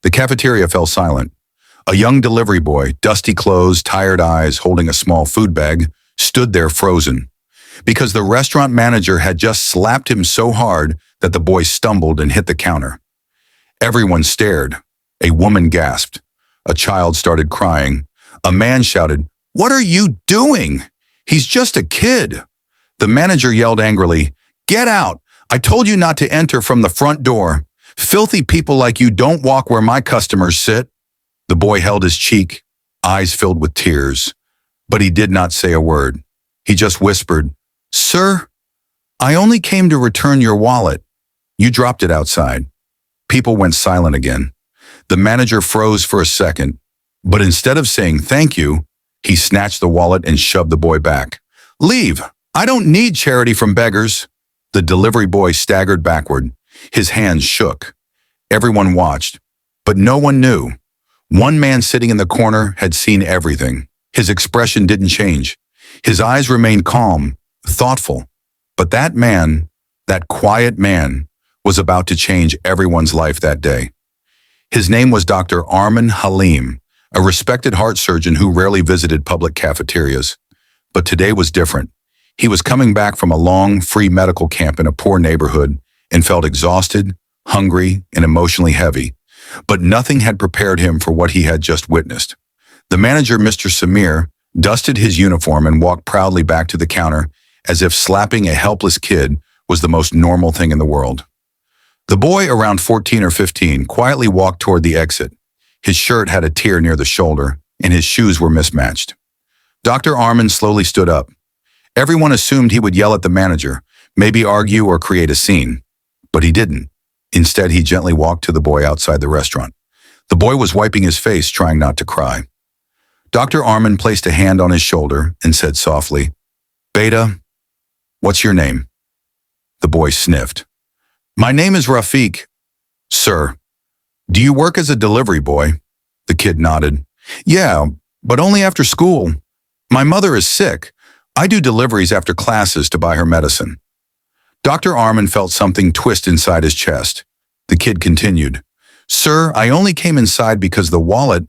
The cafeteria fell silent. A young delivery boy, dusty clothes, tired eyes, holding a small food bag, stood there frozen. Because the restaurant manager had just slapped him so hard that the boy stumbled and hit the counter. Everyone stared. A woman gasped. A child started crying. A man shouted, "What are you doing? He's just a kid." The manager yelled angrily, "Get out! I told you not to enter from the front door. Filthy people like you don't walk where my customers sit." The boy held his cheek, eyes filled with tears. But he did not say a word. He just whispered, "Sir, I only came to return your wallet. You dropped it outside." People went silent again. The manager froze for a second, but instead of saying thank you, he snatched the wallet and shoved the boy back. "Leave! I don't need charity from beggars." The delivery boy staggered backward. His hands shook. Everyone watched, but no one knew. One man sitting in the corner had seen everything. His expression didn't change. His eyes remained calm, thoughtful. But that man, that quiet man, was about to change everyone's life that day. His name was Dr. Arman Halim, a respected heart surgeon who rarely visited public cafeterias. But today was different. He was coming back from a long, free medical camp in a poor neighborhood and felt exhausted, hungry, and emotionally heavy. But nothing had prepared him for what he had just witnessed. The manager, Mr. Samir, dusted his uniform and walked proudly back to the counter as if slapping a helpless kid was the most normal thing in the world. The boy, around 14 or 15, quietly walked toward the exit. His shirt had a tear near the shoulder, and his shoes were mismatched. Dr. Arman slowly stood up. Everyone assumed he would yell at the manager, maybe argue or create a scene. But he didn't. Instead, he gently walked to the boy outside the restaurant. The boy was wiping his face, trying not to cry. Dr. Arman placed a hand on his shoulder and said softly, "Beta, what's your name?" The boy sniffed. "My name is Rafiq." "Sir, do you work as a delivery boy?" The kid nodded. "Yeah, but only after school. My mother is sick. I do deliveries after classes to buy her medicine." Dr. Arman felt something twist inside his chest. The kid continued, "Sir, I only came inside because the wallet,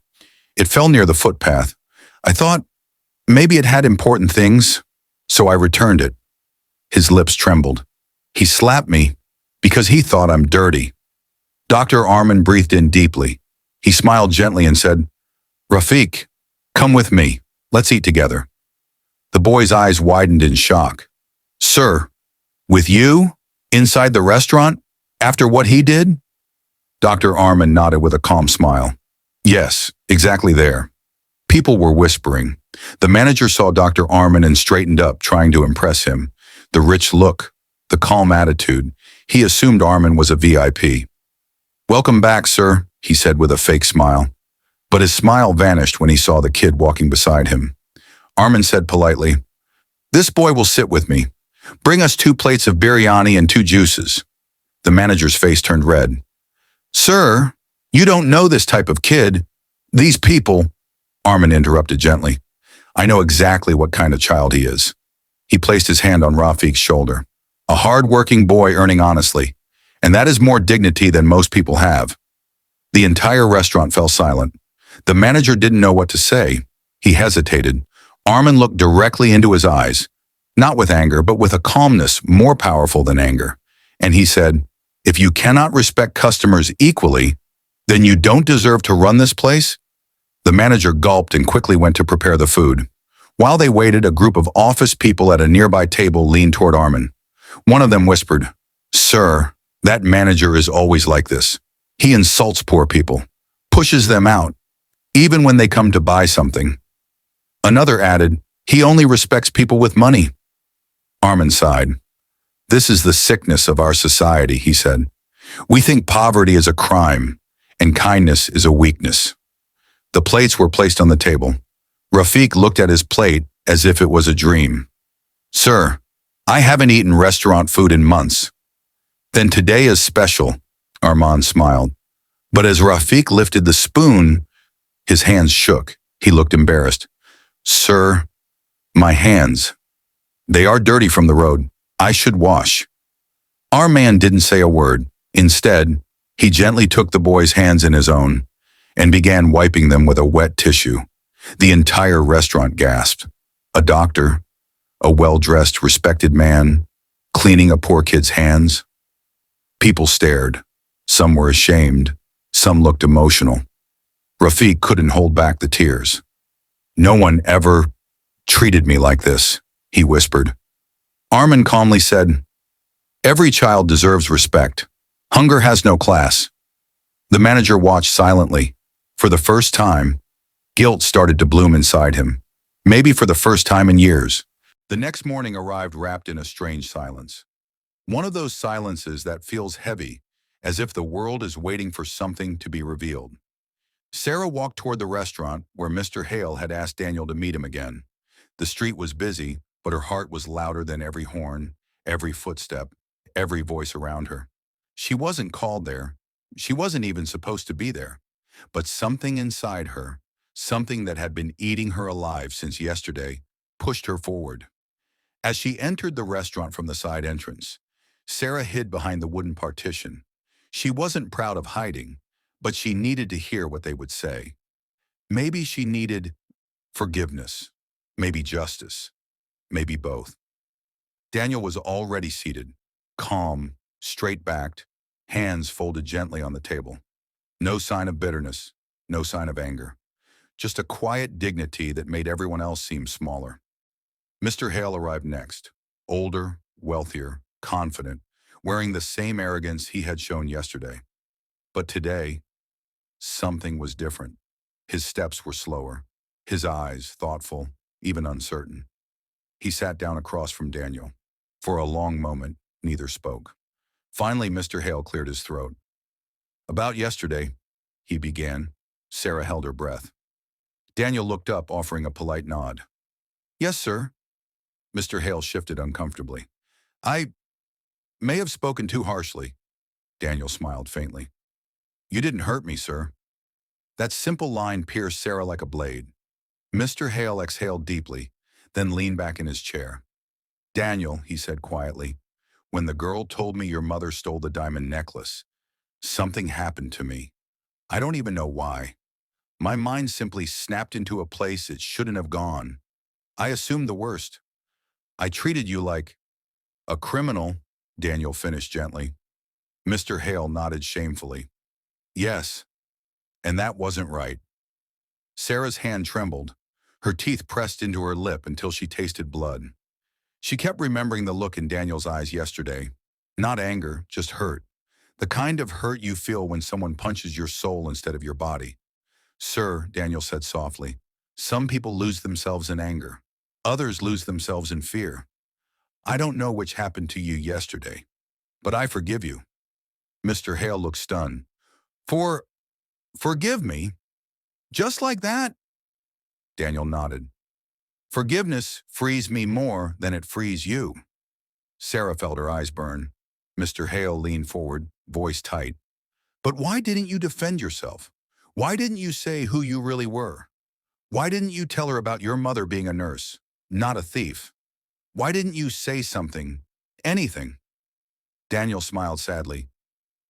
it fell near the footpath. I thought maybe it had important things, so I returned it." His lips trembled. "He slapped me because he thought I'm dirty." Dr. Arman breathed in deeply. He smiled gently and said, "Rafiq, come with me. Let's eat together." The boy's eyes widened in shock. "Sir, with you? Inside the restaurant? After what he did?" Dr. Arman nodded with a calm smile. "Yes, exactly there." People were whispering. The manager saw Dr. Arman and straightened up, trying to impress him. The rich look, the calm attitude. He assumed Arman was a VIP. "Welcome back, sir," he said with a fake smile. But his smile vanished when he saw the kid walking beside him. Arman said politely, "This boy will sit with me. Bring us 2 plates of biryani and 2 juices." The manager's face turned red. "Sir, you don't know this type of kid. These people," Arman interrupted gently. "I know exactly what kind of child he is." He placed his hand on Rafiq's shoulder. "A hard-working boy earning honestly, and that is more dignity than most people have." The entire restaurant fell silent. The manager didn't know what to say. He hesitated. Arman looked directly into his eyes, not with anger, but with a calmness more powerful than anger. And he said, "If you cannot respect customers equally, then you don't deserve to run this place?" The manager gulped and quickly went to prepare the food. While they waited, a group of office people at a nearby table leaned toward Arman. One of them whispered, "Sir, that manager is always like this. He insults poor people, pushes them out, even when they come to buy something." Another added, "He only respects people with money." Arman sighed. "This is the sickness of our society," he said. "We think poverty is a crime, and kindness is a weakness." The plates were placed on the table. Rafiq looked at his plate as if it was a dream. "Sir, I haven't eaten restaurant food in months." "Then today is special," Arman smiled. But as Rafiq lifted the spoon, his hands shook. He looked embarrassed. "Sir, my hands. They are dirty from the road. I should wash." Our man didn't say a word. Instead, He gently took the boy's hands in his own and began wiping them with a wet tissue. The entire restaurant gasped. A doctor, a well-dressed, respected man, cleaning a poor kid's hands. People stared. Some were ashamed. Some looked emotional. Rafiq couldn't hold back the tears. "No one ever treated me like this," he whispered. Armin calmly said, "Every child deserves respect. Hunger has no class." The manager watched silently. For the first time, guilt started to bloom inside him. Maybe for the first time in years. The next morning arrived wrapped in a strange silence. One of those silences that feels heavy, as if the world is waiting for something to be revealed. Sarah walked toward the restaurant where Mr. Hale had asked Daniel to meet him again. The street was busy, but her heart was louder than every horn, every footstep, every voice around her. She wasn't called there. She wasn't even supposed to be there. But something inside her, something that had been eating her alive since yesterday, pushed her forward. As she entered the restaurant from the side entrance, Sarah hid behind the wooden partition. She wasn't proud of hiding, but she needed to hear what they would say. Maybe she needed forgiveness, maybe justice, maybe both. Daniel was already seated, calm, straight-backed, hands folded gently on the table. No sign of bitterness, no sign of anger. Just a quiet dignity that made everyone else seem smaller. Mr. Hale arrived next, older, wealthier, confident, wearing the same arrogance he had shown yesterday. But today, something was different. His steps were slower, his eyes thoughtful, even uncertain. He sat down across from Daniel. For a long moment, neither spoke. Finally, Mr. Hale cleared his throat. "About yesterday," he began. Sarah held her breath. Daniel looked up, offering a polite nod. "Yes, sir." Mr. Hale shifted uncomfortably. "I may have spoken too harshly." Daniel smiled faintly. "You didn't hurt me, sir." That simple line pierced Sarah like a blade. Mr. Hale exhaled deeply, then leaned back in his chair. "Daniel," he said quietly, "when the girl told me your mother stole the diamond necklace, something happened to me. I don't even know why. My mind simply snapped into a place it shouldn't have gone. I assumed the worst. I treated you like a criminal," Daniel finished gently. Mr. Hale nodded shamefully. "Yes, and that wasn't right." Sarah's hand trembled. Her teeth pressed into her lip until she tasted blood. She kept remembering the look in Daniel's eyes yesterday. Not anger, just hurt. The kind of hurt you feel when someone punches your soul instead of your body. "Sir," Daniel said softly, "some people lose themselves in anger. Others lose themselves in fear. I don't know which happened to you yesterday, but I forgive you." Mr. Hale looked stunned. Forgive me? Just like that?" Daniel nodded. "Forgiveness frees me more than it frees you." Sarah felt her eyes burn. Mr. Hale leaned forward, voice tight. "But why didn't you defend yourself? Why didn't you say who you really were? Why didn't you tell her about your mother being a nurse, not a thief? Why didn't you say something, anything?" Daniel smiled sadly.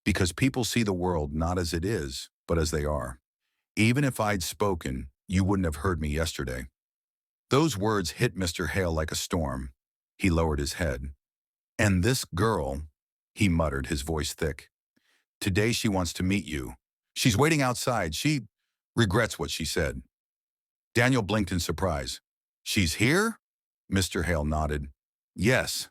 "Because people see the world not as it is, but as they are. Even if I'd spoken, you wouldn't have heard me yesterday." Those words hit Mr. Hale like a storm. He lowered his head. "And this girl," he muttered, his voice thick. "Today she wants to meet you. She's waiting outside. She regrets what she said." Daniel blinked in surprise. "She's here?" Mr. Hale nodded. "Yes."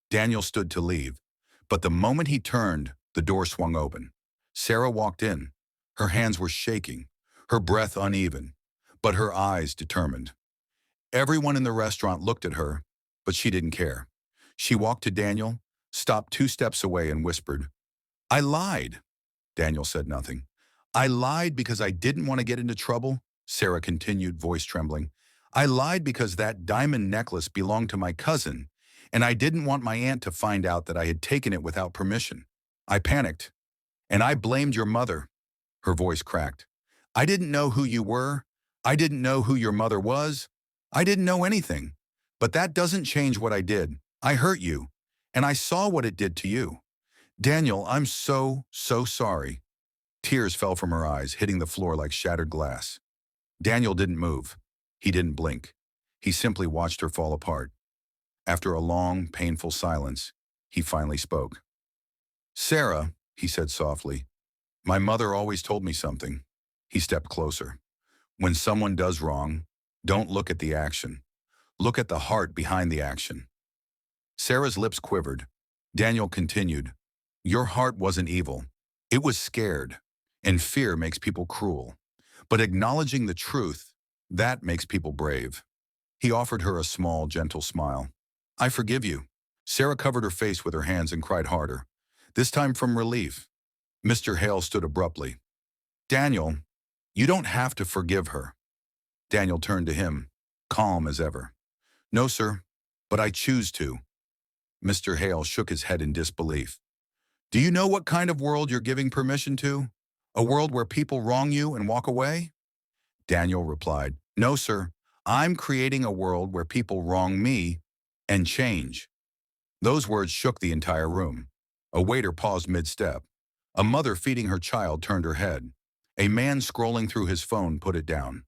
Daniel stood to leave, but the moment he turned, the door swung open. Sarah walked in. Her hands were shaking, her breath uneven, but her eyes determined. Everyone in the restaurant looked at her, but she didn't care. She walked to Daniel, stopped 2 steps away and whispered, "I lied." Daniel said nothing. "I lied because I didn't want to get into trouble," Sarah continued, voice trembling. "I lied because that diamond necklace belonged to my cousin, and I didn't want my aunt to find out that I had taken it without permission. I panicked, and I blamed your mother." Her voice cracked. "I didn't know who you were. I didn't know who your mother was. I didn't know anything. But that doesn't change what I did. I hurt you, and I saw what it did to you. Daniel, I'm so sorry. Tears fell from her eyes, hitting the floor like shattered glass. Daniel didn't move. He didn't blink. He simply watched her fall apart. After a long, painful silence, he finally spoke. Sarah, he said softly, my mother always told me something. He stepped closer. When someone does wrong, don't look at the action. Look at the heart behind the action. Sarah's lips quivered. Daniel continued, your heart wasn't evil. It was scared, and fear makes people cruel. But acknowledging the truth, that makes people brave. He offered her a small, gentle smile. I forgive you. Sarah covered her face with her hands and cried harder, this time from relief. Mr. Hale stood abruptly. Daniel, you don't have to forgive her. Daniel turned to him, calm as ever. No, sir, but I choose to. Mr. Hale shook his head in disbelief. Do you know what kind of world you're giving permission to? A world where people wrong you and walk away? Daniel replied, no, sir. I'm creating a world where people wrong me and change. Those words shook the entire room. A waiter paused mid-step. A mother feeding her child turned her head. A man scrolling through his phone put it down.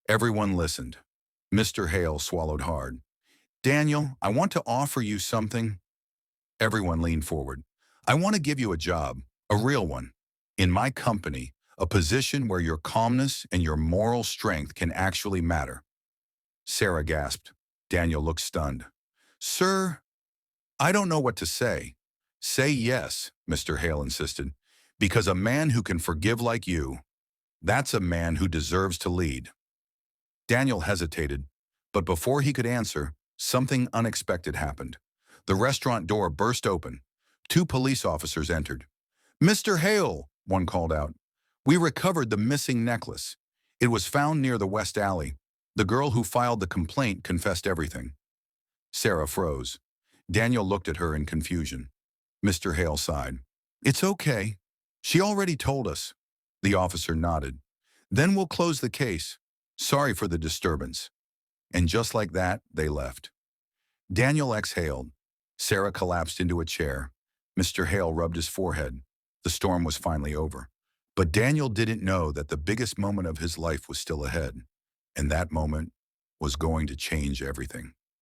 Everyone listened. Mr. Hale swallowed hard. Daniel, I want to offer you something. Everyone leaned forward. I want to give you a job, a real one. In my company, a position where your calmness and your moral strength can actually matter. Sarah gasped. Daniel looked stunned. Sir, I don't know what to say. Say yes, Mr. Hale insisted, because a man who can forgive like you, that's a man who deserves to lead. Daniel hesitated, but before he could answer, something unexpected happened. The restaurant door burst open. 2 police officers entered. Mr. Hale, one called out. We recovered the missing necklace. It was found near the West Alley. The girl who filed the complaint confessed everything. Sarah froze. Daniel looked at her in confusion. Mr. Hale sighed. It's okay. She already told us. The officer nodded. Then we'll close the case. Sorry for the disturbance. And just like that, they left. Daniel exhaled. Sarah collapsed into a chair. Mr. Hale rubbed his forehead. The storm was finally over. But Daniel didn't know that the biggest moment of his life was still ahead. And that moment was going to change everything.